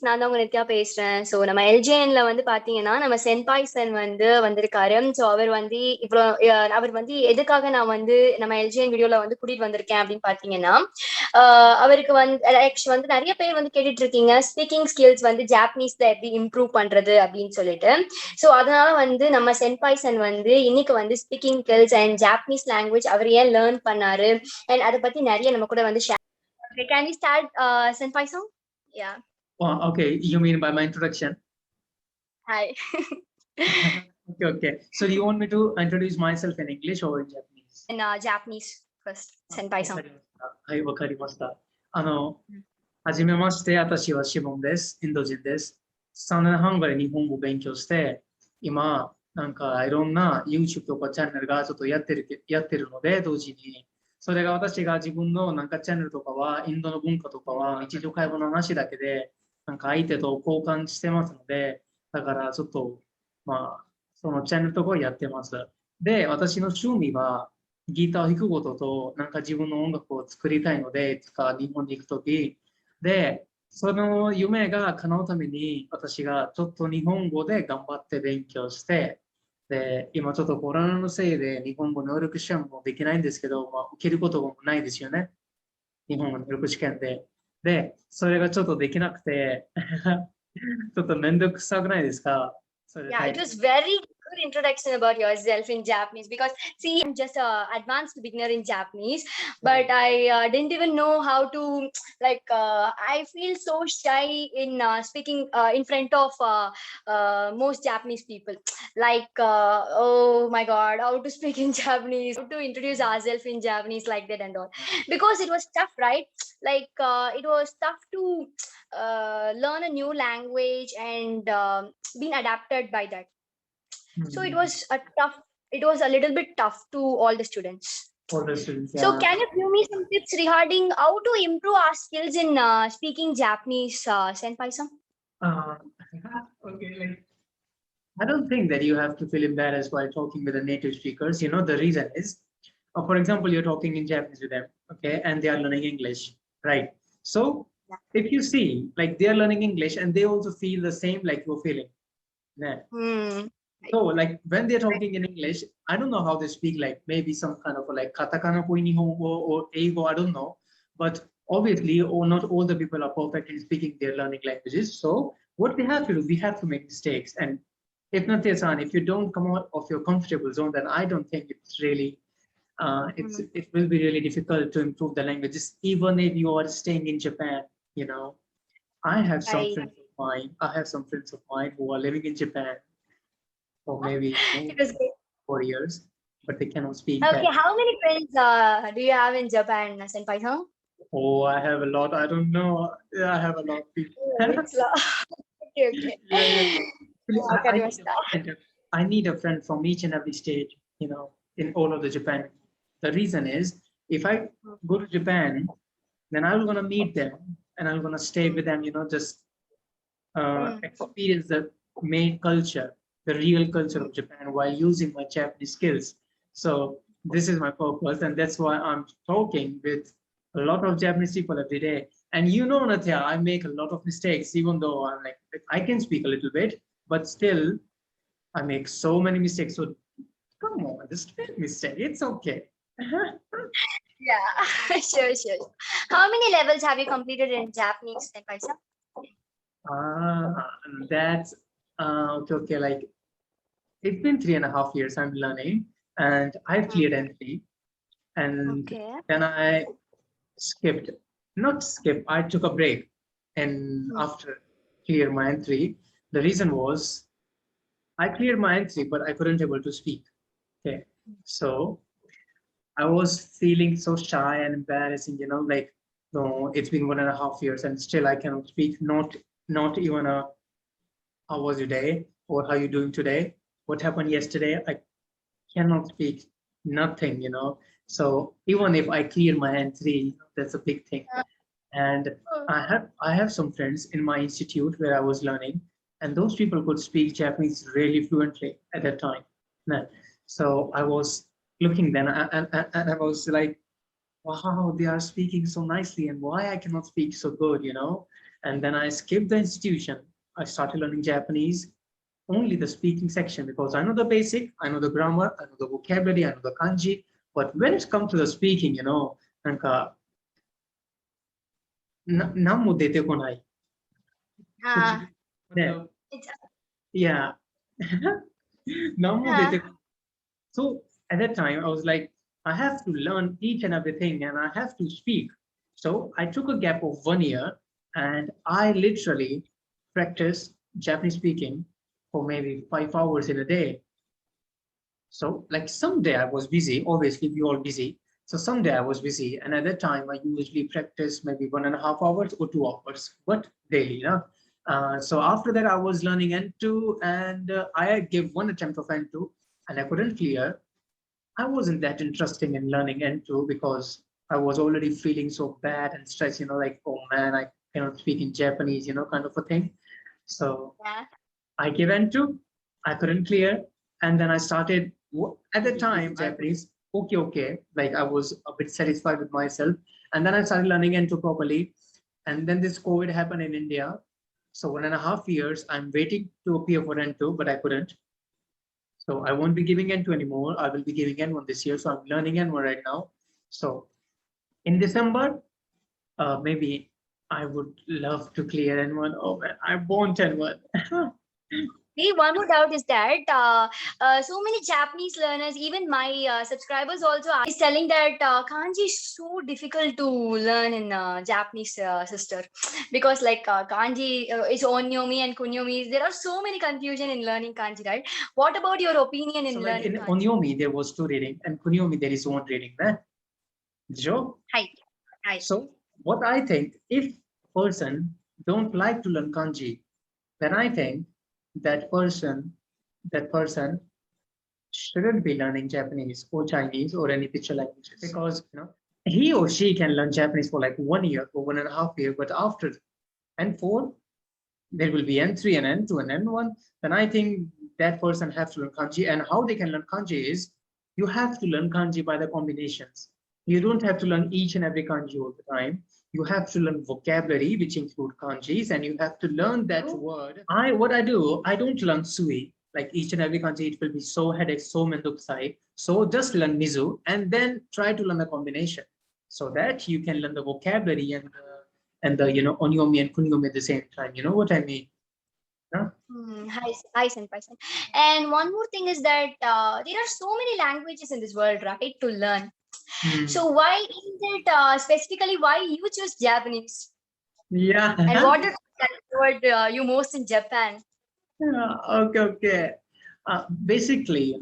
நான் தான் உங்க நித்யா பேசுறேன். ஸோ நம்ம எல்ஜேஎன்ல வந்து பாத்தீங்கன்னா, நம்ம சென்பாய்சன் வந்து வந்திருக்காரு. ஸோ அவர் வந்து இவ்ளோ அவர் வந்து எதுக்காக நான் வந்து நம்ம எல்ஜேஎன் வீடியோல வந்து கூட்டிட்டு வந்திருக்கேன் அப்படின்னு பாத்தீங்கன்னா, அவருக்கு வந்து நெறைய பேர் வந்து கேட்டுட்டு இருக்கீங்க. ஸ்பீக்கிங் ஸ்கில்ஸ் வந்து ஜாப்பனீஸ்ல எப்படி இம்ப்ரூவ் பண்றது அப்படின்னு சொல்லிட்டு. ஸோ அதனால வந்து நம்ம சென்பாய்சன் வந்து இன்னைக்கு வந்து speaking skills and Japanese language அவர் ஏன் லேர்ன் பண்ணாரு அண்ட் அதை பத்தி நிறைய நம்ம கூட வந்து share. Okay, can we start, Senpai-san? Yeah. Oh, okay. You mean by my introduction? Hi. Okay. So do you want me to introduce myself in English or in Japanese? In Japanese first, Senpai-san. はい、わかりました。はじめまして、私はシモンです。インド人です。3年半ぐらい日本語を勉強して、今、なんかいろんな YouTube とかチャンネルがちょっとやってるので、同時に。それが私が自分のなんかチャンネルとかは、インドの文化とかは日常会話の話だけで、なんか相手と交換してますので、だからちょっと、まあ、そのチャンネルとかをやってます。で、私の趣味は、ギターを弾くことと、なんか自分の音楽を作りたいので、いつか日本に行くとき、で、その夢が叶うために、私がちょっと日本語で頑張って勉強して、で、今ちょっとコロナのせいで日本語能力試験もできないんですけど、まあ、受けることもないですよね。日本語能力試験で。で、それがちょっとできなくて、ちょっとめんどくさくないですか？ Yeah, it was very good introduction about yourself in Japanese because see, I'm just a advanced beginner in Japanese, but I didn't even know how to I feel so shy in speaking in front of most Japanese people. Oh my God, how to speak in Japanese, how to introduce ourselves in Japanese like that and all, because it was tough, right? It was tough to learn a new language and being adapted by that. So it was a little bit tough to all the students. All the students, yeah. So can you give me some tips regarding how to improve our skills in speaking Japanese, Senpai-san? Okay, like, I don't think that you have to feel embarrassed while talking with the native speakers. You know, the reason is, for example, you're talking in Japanese with them, okay, and they are learning English, right? So if you see, like, they are learning English and they also feel the same like you're feeling. Yeah. So, like, when they're talking in English, I don't know how they speak, like, maybe some kind of like katakana koi nihongo or eigo, I don't know. But obviously, not all the people are perfect in speaking their learning languages. So, what we have to do, we have to make mistakes. And if not, if you don't come out of your comfortable zone, then I don't think it's really, it will be really difficult to improve the languages, even if you are staying in Japan, you know. I have some friends of mine who are living in Japan for maybe 4 years, but they cannot speak. Okay, how many friends do you have in Japan, Senpai-san? Oh, I have a lot. I don't know. Yeah, I have a lot of people. Okay. I need a friend from each and every state, you know, in all of the Japan. The reason is, if I go to Japan, then I'm gonna meet them and I'm gonna stay with them, you know, just experience the main culture, the real culture of Japan while using my Japanese skills. So this is my purpose, and that's why I'm talking with a lot of Japanese people every day. And you know, Natya, I make a lot of mistakes, even though I'm like, I can speak a little bit, but still I make so many mistakes. So come on, just make a mistake. It's okay. Yeah, sure. How many levels have you completed in Japanese, Senpai-san? That's okay. Like, it's been 3.5 years I'm learning, and I've cleared N3, and then I I took a break, and after clear my N3, the reason was I cleared my N3, but I couldn't able to speak. Okay, so I was feeling so shy and embarrassing, you know, like, no, it's been 1.5 years and still I cannot speak, not even a how was your day or how you doing today, what happened yesterday. I cannot speak nothing, you know. So even if I clear my N3, that's a big thing. And I have some friends in my institute where I was learning, and those people could speak Japanese really fluently at that time. So I was looking then and I was like, wow, they are speaking so nicely, and why I cannot speak so good, you know. And then I skipped the institution. I started learning Japanese, only the speaking section, because I know the basic, I know the grammar, I know the vocabulary, I know the kanji. But when it comes to the speaking, なんか、何も出てこない。Ah, ね、 it's yeah. 何も出てこない。 ah, So at that time, I was like, I have to learn each and everything and I have to speak. So I took a gap of 1 year and I literally practiced Japanese speaking for maybe 5 hours in a day. So like someday I was busy, obviously we all busy. So someday I was busy and at that time I usually practice maybe 1.5 hours or 2 hours, but daily, so after that I was learning N2 and I gave one attempt of N2 and I couldn't clear. I wasn't that interested in learning N2 because I was already feeling so bad and stressed, like, oh man, I cannot speak in Japanese, kind of a thing. So yeah. I gave N2, I couldn't clear. And then I started, at the time, Japanese, okay. Like I was a bit satisfied with myself. And then I started learning N2 properly. And then this COVID happened in India. So 1.5 years, I'm waiting to appear for N2, but I couldn't. So I won't be giving N2 anymore. I will be giving N1 this year. So I'm learning N1 right now. So in December, maybe I would love to clear N1. Oh man, I want N1. See, one more doubt is that so many Japanese learners, even my subscribers also are is telling that kanji is so difficult to learn in Japanese, sister, because like kanji is onyomi and kunyomi. There are so many confusion in learning kanji, right? What about your opinion in So like learning in kanji? Onyomi, there was 2 reading, and Kunyomi, there is 1 reading. Joe? Hi, hi. So what I think, if person don't like to learn kanji, then I think that person shouldn't be learning Japanese or Chinese or any picture languages, because he or she can learn Japanese for like 1 year or 1.5 years, but after N4 there will be N3 and N2 and N1. Then I think that person has to learn kanji. And how they can learn kanji is you have to learn kanji by the combinations. You don't have to learn each and every kanji all the time. You have to learn vocabulary, which include kanjis, and you have to learn that word. What I do, I don't learn sui. Like each and every kanji, it will be so headache, so mendokusai. So just learn mizu and then try to learn the combination so that you can learn the vocabulary and the onyomi and kunyomi at the same time. You know what I mean? Huh? Hi, senpai. And one more thing is that there are so many languages in this world, right, to learn. So why is it specifically why you choose Japanese? Yeah. And what did you most in Japan? Yeah, okay. Basically,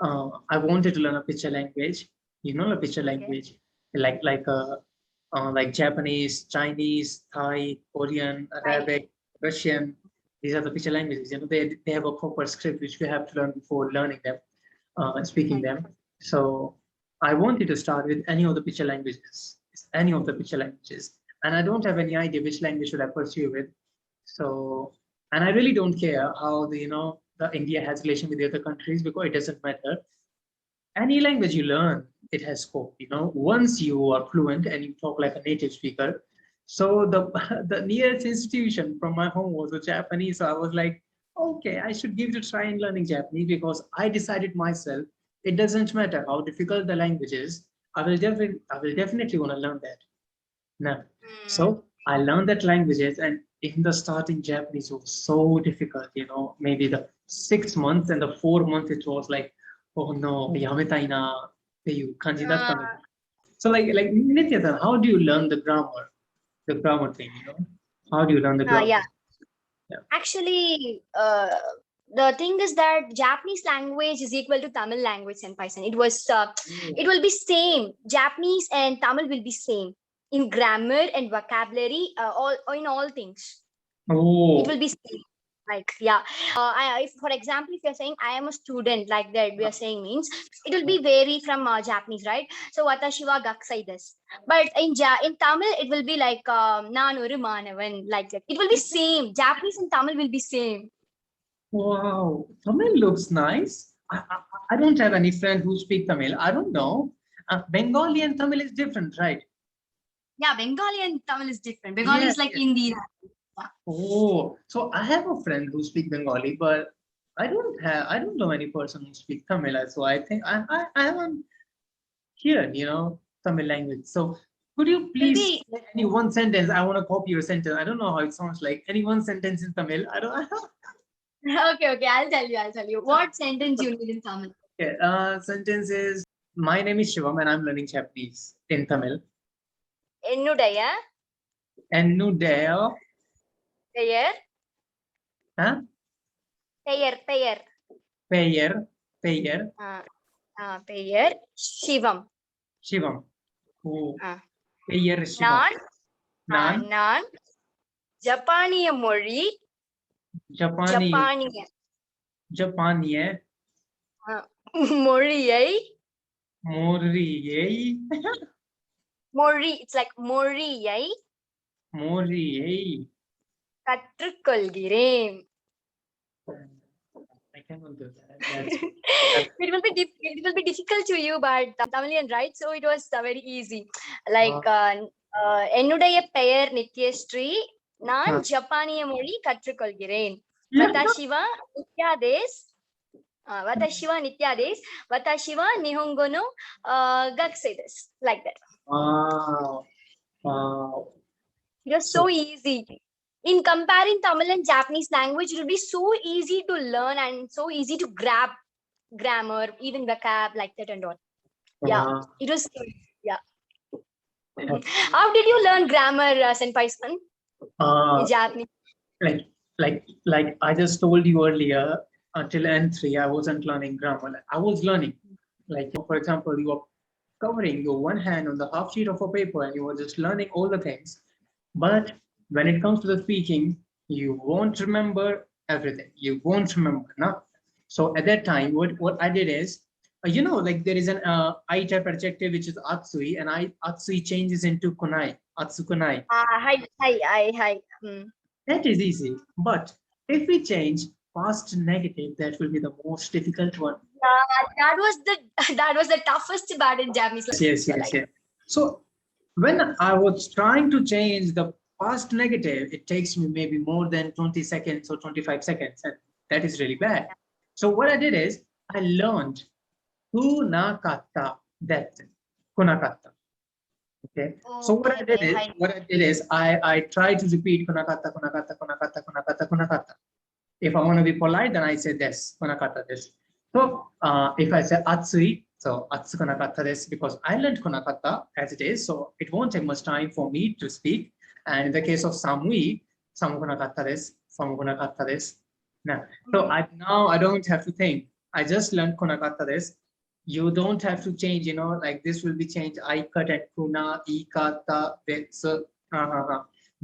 I wanted to learn a picture language. A picture Okay. language, like Japanese, Chinese, Thai, Korean, Arabic, Russian. These are the picture languages. They have a proper script which we have to learn before learning them, speaking them. So I wanted to start with any of the picture languages, and I don't have any idea which language should I pursue with. So, and I really don't care how the India has relation with the other countries, because it doesn't matter. Any language you learn, it has scope. Once you are fluent and you talk like a native speaker. So the the nearest institution from my home was a Japanese. So I was like, okay, I should give it a try in learning Japanese, because I decided myself it doesn't matter how difficult the language is. I will definitely want to learn that. No. So I learned that languages, and in the starting, Japanese was so difficult. Maybe the 6 months and the 4 months, it was like, oh no, yametai na, っていう感じだったの。So like Nitya, how do you learn the grammar thing? How do you learn the grammar? Yeah. Yeah. Actually, the thing is that Japanese language is equal to Tamil language, senpai. It was, it will be same. Japanese and Tamil will be same in grammar and vocabulary, all in all things. Oh. It will be same. Like, yeah. If, for example, if you're saying I am a student, like that, we are saying means it will be vary from Japanese, right? So watashi wa gakusai desu. But in Tamil, it will be like nan oru manavan, like that. It will be same. Japanese and Tamil will be same. Wow, Tamil looks nice. I don't have any friend who speak Tamil. I don't know. Bengali and Tamil is different, right? Yeah, Bengali and Tamil is different. Bengali Yes, is like yes. Hindi. Oh, so I have a friend who speaks Bengali, but I don't know any person who speaks Tamil. So I think I haven't heard, Tamil language. So could you Will please be say any one sentence? I want to copy your sentence. I don't know how it sounds like. Any one sentence in Tamil? I don't. okay. I'll tell you. What sentence you need in Tamil? Okay, sentence is my name is Shivam and I'm learning Japanese in Tamil. என்னுடைய Ennudaya, பெயர் huh? பெயர் பெயர் Peyer, Peyer, பெயர் சிவம். Shivam. Oh, ஆ. Peyer Shivam. நான் Nan, நான் ஜப்பானிய மொழி Japani, ஜப்பானிய Japanie, மொழியை Moriye, மொழி இட்ஸ் லைக் மொழியை Moriye. கற்றுக்கொள்கிறேன். I cannot do that. That's it will be difficult to you, but Tamilian, right? So it was very easy. Like என்னுடைய பெயர் நித்யஸ்ரீ, நான் ஜப்பானிய மொழி கற்றுக்கொள்கிறேன். வatashi wa nitya desu, watashi wa nihongo no gakusei desu. Like that. Wow. Wow. It was so easy. In comparing Tamil and Japanese language, it will be so easy to learn and so easy to grab grammar, even vocab, like that and all. Yeah, it was. Yeah. How did you learn grammar, Senpai-san, in Japanese? Like I just told you earlier, until N3, I wasn't learning grammar. I was learning. Like, for example, you are covering your one hand on the half sheet of a paper and you are just learning all the things. But when it comes to the speaking, you won't remember everything. You won't remember, no? So at that time, what I did is, like there is an I type adjective which is atsui, and atsui changes into kunai, atsukunai. Hi. That is easy. But if we change past negative, that will be the most difficult one. That was the toughest part in Japanese. Yes. So when I was trying to change the past negative, it takes me maybe more than 20 seconds or 25 seconds, and that is really bad. So what I did is I learned kunakatta, that kunakatta. Okay. So what I did is I tried to repeat kunakatta. If I want to be polite, then I say this, kunakatta this. So if I say atsui, so atsu kunakatta desu, because I learned kunakatta as it is, so it won't take much time for me to speak. And in the case of samui, samu kunakatta desu. So now I don't have to think. I just learned kunakatta desu. You don't have to change, like this will be changed. I cut and kuna, ikata, vetsu.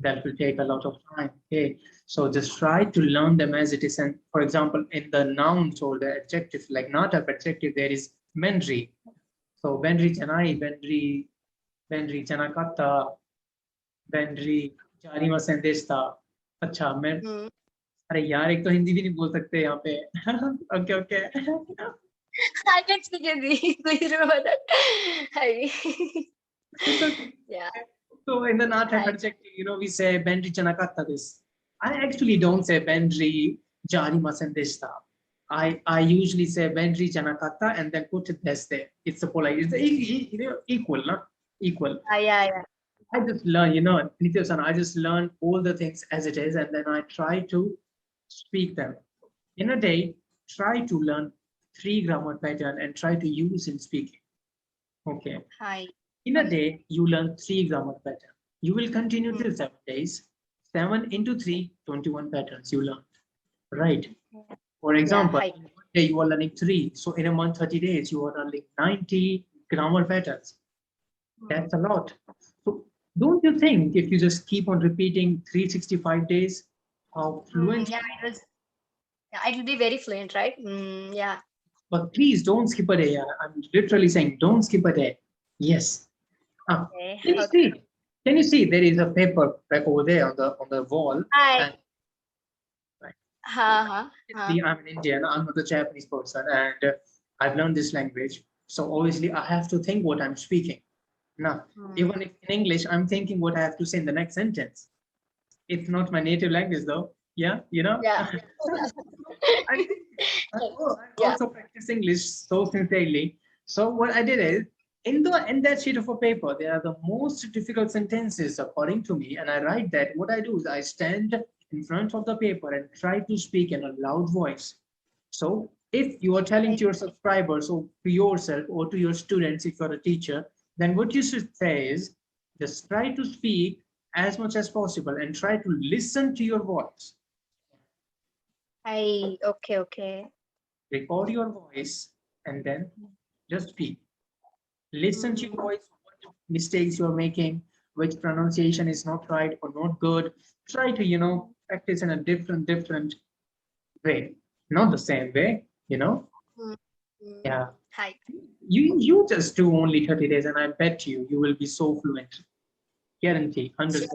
That will take a lot of time. Okay. So just try to learn them as it is. And for example, in the nouns or the adjectives, like not a adjective, there is benri. So benri chanai, benri chanakatta, benri janima sendesta. अच्छा मैं अरे यार एक तो हिंदी भी नहीं बोल सकते यहाँ पे. Okay. I can speak Hindi. Please remember that. Hi. Yeah. So in the not type adjective, we say benri chanakatta this. I actually don't say benri janima sendesta. I usually say benri chanakatta and then put it this there. It's a polite. It's equal, no? Equal. Yeah. I just learn, Nitya-san, I just learn all the things as it is, and then I try to speak them. In a day, try to learn 3 grammar pattern and try to use in speaking. Okay. Hi. In a day, you learn 3 grammar pattern. You will continue till 7 days. 7 into 3, 21 patterns you learn. Right. For example, in one day you are learning 3. So in a month, 30 days, you are learning 90 grammar patterns. That's a lot. So don't you think if you just keep on repeating 365 days, how fluent? Yeah, it will be very fluent, right? Yeah. But please don't skip a day. I'm literally saying don't skip a day. Yes. Okay. Can you see there is a paper like over there on the wall? Hi. I'm an Indian. I'm not a Japanese person, and I've learned this language. So obviously, I have to think what I'm speaking. Now, even if in English, I'm thinking what I have to say in the next sentence. It's not my native language though. Yeah, you know? Yeah. I think I Yeah. also practice English so sincerely. So what I did is in that sheet of a paper, there are the most difficult sentences according to me, and I write that. What I do is I stand in front of the paper and try to speak in a loud voice. So if you are telling to your subscribers or to yourself or to your students, if you're a teacher, then what you should say is just try to speak as much as possible and try to listen to your voice. Okay. Record your voice and then just speak. Listen to your voice, what mistakes you're making, which pronunciation is not right or not good. Try to, practice in a different way, not the same way, Yeah. Hi. You just do only 30 days, and I bet you will be so fluent. Guarantee, 100%.